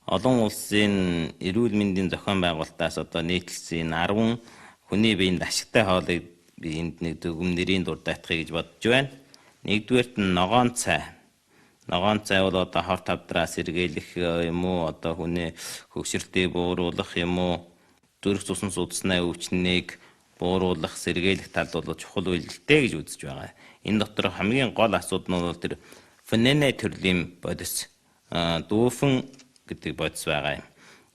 олон улсын эрүүл мэндийн зохион байгуулалтаас одоо нийтлсэн 10 хүний биеинд ашигтай хоолыг биеинд нэг дүгнэрийн дурдайтгыг гэж бодож байна. Нэгдүгээрт нь ногоон цай. Ногоон цай бол одоо хорт авдраа сэргийлэх юм уу, одоо хүний хөгшөртийг бууруулах юм уу, зүрх цусан судасны өвчнийг бууруулах, сэргийлэх талд бол чухал үйлдэлтэй гэж үзэж байгаа. Энэ дотор хамгийн гол асуудал нь бол тэр фенене төрлийн бодис, дүүфэн гэдэг бодис байгаа юм.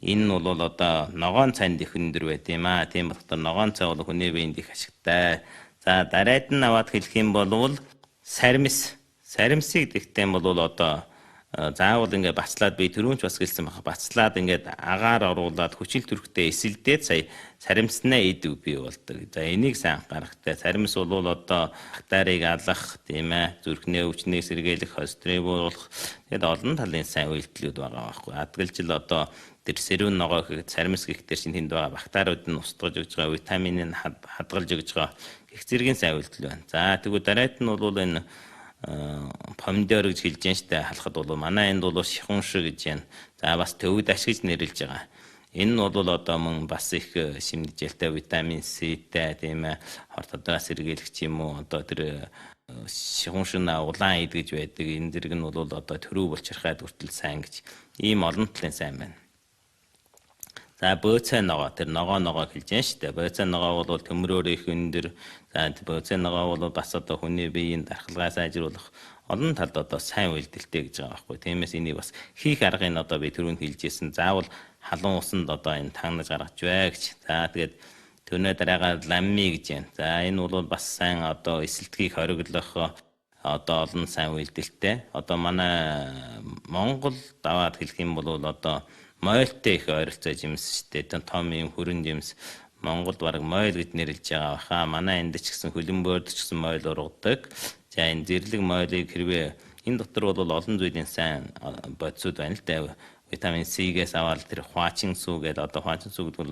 Энэ нь бол одоо ногоон цайнд их өндөр байт юм аа. Тийм болохоор ногоон цай бол хүний биеинд их ашигтай. За дараад нь аваад хэлэх юм бол саримс. Саримсыг гэхдээ бол одоо заавал ингээд бацлаад би түрүүнч бас гэлсэн баха. Бацлаад ингээд агаар оруулаад хүчил төрхтэй эсэлдээд сая саримснаа идэв бий болдог. За энийг сайн анхаарахтай. Саримс бол одоо бактерийг алах, тийм ээ, зүрхний өвчнийг сэргийлэх, холестеролыг бууруулах, тэгээд олон талын сайн үйлдэлүүд байгаа байхгүй. Адгалжил одоо тэр сэрүүн ногоо гэхэд саримс гэх тэр шинэ тэнд байгаа бактериуд нь устгаж өгж байгаа, витаминыг хадгалж өгж байгаа гэх зэргийн сайн үйлдэл байна. За тэгвэл дараад нь бол энэ помидор гэж хэлж байна шүү дээ. Халахад бол манай энд бол шихунш гэж байна. За бас төвд ашигч нэрлэж байгаа. Энэ нь бол одоо мөн бас их шимтгэлтэй витамин С-тэй, тийм ээ, хорт авдраа сэргийлэх юм уу, одоо тэр шихуншна улаан ид гэж байдаг. Энэ зэрэг нь бол одоо төрөв булчирхайд хүртэл сайн гэж ийм олон талын сайн байна. За бөөцөө ногоо, тэр ногоо хэлж байна шүү дээ. Бөөцөө ногоо бол төмрөөр их өндөр. За бөөцөө ногоо бол бас одоо хүний биеийн дархалгаа сайжруулах олон талд одоо сайн үйлдэлтэй гэж байгаа байхгүй. Тиймээс энийг бас хийх аргыг одоо би түрүүнд хэлжсэн. Заавал халуун усанд одоо энэ тагнаж гаргаж бай гэж. За тэгээд түүнээ дараагаар ламми гэж байна. За энэ бол бас сайн одоо эсэлтгийг хориглох одоо олон сайн үйлдэлтэй. Одоо манай Монгол даваад хэлэх юм бол одоо мойлтой их ойролцоо жимс шүү дээ. Том юм хөрөн жимс Монголд бараг мойл гэж нэрлэж байгаа баха. Манай энд ч гэсэн хөлбөмбөрд ч гэсэн мойл ургадаг. За энэ зэрлэг мойлыг хэрвээ энэ дотор бол олон зүйлийн сайн бодисуд байна л да. Витамин С-гээс аваад тэр хуучин сүү гэдэг, одоо хуучин сүү гэдэг бол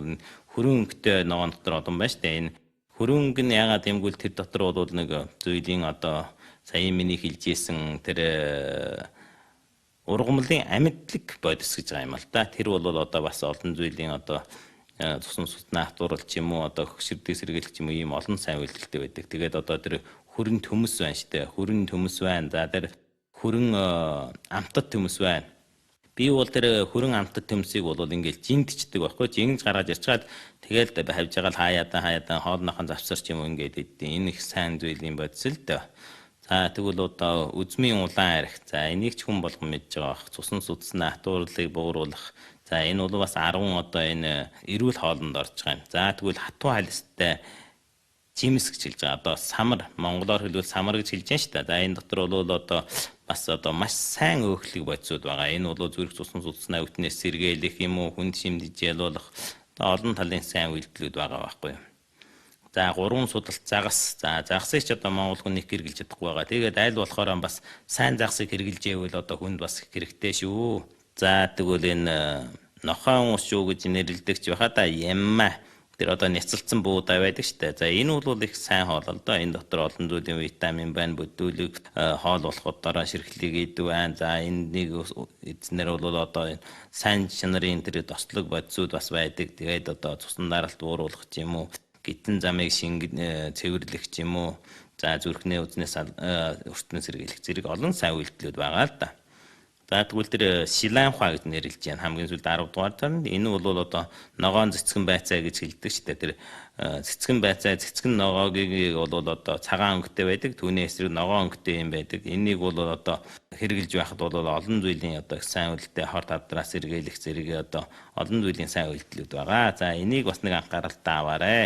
хөрөн өнгөтэй ногоон дотор олон байна шүү дээ. Энэ хөрөн өнгө нь ягаад гэмгүүл тэр дотор бол нэг зүйлийн одоо сая миний хэлжсэн тэр ургамлын амьдлаг бодис гэж байгаа юм л да. Тэр бол одоо бас олон зүйлийн одоо цусан суднаа хатуурал ч юм уу, одоо хөгшөрдгийг сэргийлэх ч юм уу, ийм олон сайн үйлдэлтэй байдаг. Тэгээд одоо тэр хөрөн төмөс байна шүү дээ. Хөрөн төмөс байна. За тэр хөрөн амтад төмөс байна. Би бол тэр хөрөн амтад төмсийг бол ингээл жинтчдэг байхгүй. Жингж гаргаж ирчаад тэгэл хавж байгаа л хаяадан хоолныхон завсар ч юм уу ингээд идэв. Энэ их сайн зүйлийн бодис л дээ. За тэгвэл одоо үзмийн улаан арх. За энийг ч хүн болгон мэдж байгаа. Цусан судасны хатуурлыг бууруулах. За энэ бол бас 10 одоо энэ эрүүл хоолнд орж байгаа юм. За тэгвэл хатуу халистай жимс гэж хэлж байгаа. Одоо самар, монголоор хэлбэл самар гэж хэлж байна шүү дээ. За энэ дотор бол одоо бас одоо маш сайн өөхлөг бодисуд байгаа. Энэ бол зүрх цусан судасны өвчнөөс сэргийлэх юм уу, хүнд шимтэж ялуулах олон талын сайн үйлдэлүүд байгаа байхгүй юу. За 3 судалт загас. За загасыг ч одоо монгол хүн их хэрэгжилж чадахгүй байгаа. Тэгээд аль болохоор бас сайн загасыг хэрэгжилж ивэл одоо хүнд бас их хэрэгтэй шүү. За тэгвэл энэ нохоон ус шүү гэж нэрлэдэг ч баха да ямма. Тэр одоо няцалцсан буудаа байдаг шүү дээ. За энэ бол их сайн хоол л доо. Энэ дотор олон зүйлийн витамин байна, бүдүүлэг хоол болоход дараа ширхлийг идэв байна. За энийг эзнэр бол одоо сайн чанарын тэр тослог бодисуд бас байдаг. Тэгээд одоо цусан даралт бууруулах ч юм уу, гидэн замыг цэвэрлэх ч юм уу, за зүрхний үзнээс өртнөөс сэргийлэх зэрэг олон сайн үйлдэлүүд байгаа л да. За тэгвэл тэр шиланхуа гэж нэрлэж байна. Хамгийн сүүлд 10 дугаар танд энэ бол одоо ногоон цэцгэн байцаа гэж хэлдэг шүү дээ. Тэр цэцгэн байцаа, цэцгэн ногоогийг бол одоо цагаан өнгөтэй байдаг. Түүний эсрэг ногоон өнгөтэй юм байдаг. Энийг бол одоо хэрэгжилж байхад бол олон зүйлийн одоо сайн үйлдэлтэй хорт авдраа сэргийлэх зэрэг одоо олон зүйлийн сайн үйлдэлүүд байгаа. За энийг бас нэг анхааралтай аваарай.